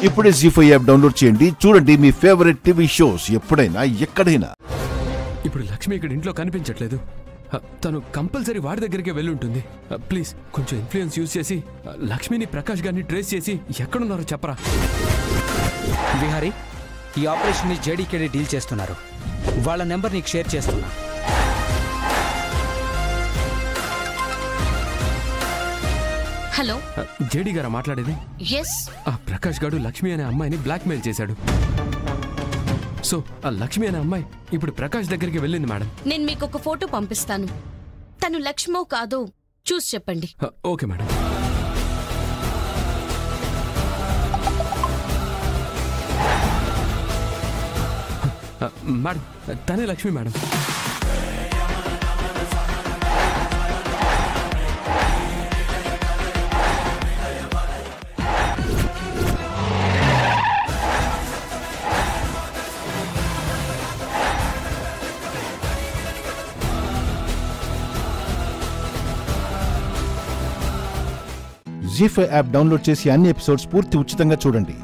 ఇప్పుడే జీ5 app download చేయండి. చూడండి మీ ఫేవరెట్ టీవీ షోస్ ఎప్పుడైనా ఎక్కడైనా. ఇప్పుడు లక్ష్మి ఇక్కడ ఇంట్లో కనిపించట్లేదు. తను కంపల్సరీ వాడి దగ్గరికి వెళ్ళి ఉంటుంది. ప్లీజ్ కొంచెం ఇన్ఫ్లుయెన్స్ యూజ్ చేసి లక్ష్మిని ప్రకాష్ గారిని ట్రేస్ చేసి ఎక్కడున్నారో చెప్పరా. విహారీ, ఈ ఆపరేషన్ ని జేడీకేడీ డీల్ చేస్తున్నారు. వాళ్ళ నెంబర్ నీకు షేర్ చేస్తున్నా. హలో, జేడీ గారా మాట్లాడేది? ఎస్. ఆ ప్రకాష్ గారు లక్ష్మి అనే అమ్మాయిని బ్లాక్మెయిల్ చేశాడు. సో ఆ లక్ష్మి అనే అమ్మాయి ఇప్పుడు ప్రకాష్ దగ్గరికి వెళ్ళింది మేడం. నేను మీకు ఒక ఫోటో పంపిస్తాను. తను లక్ష్మో కాదో చూసి చెప్పండి. Okay madam. మేడం, తనే లక్ష్మి మేడం. జీ5 యాప్ డౌన్లోడ్ చేసి అన్ని ఎపిసోడ్స్ పూర్తి ఉచితంగా చూడండి.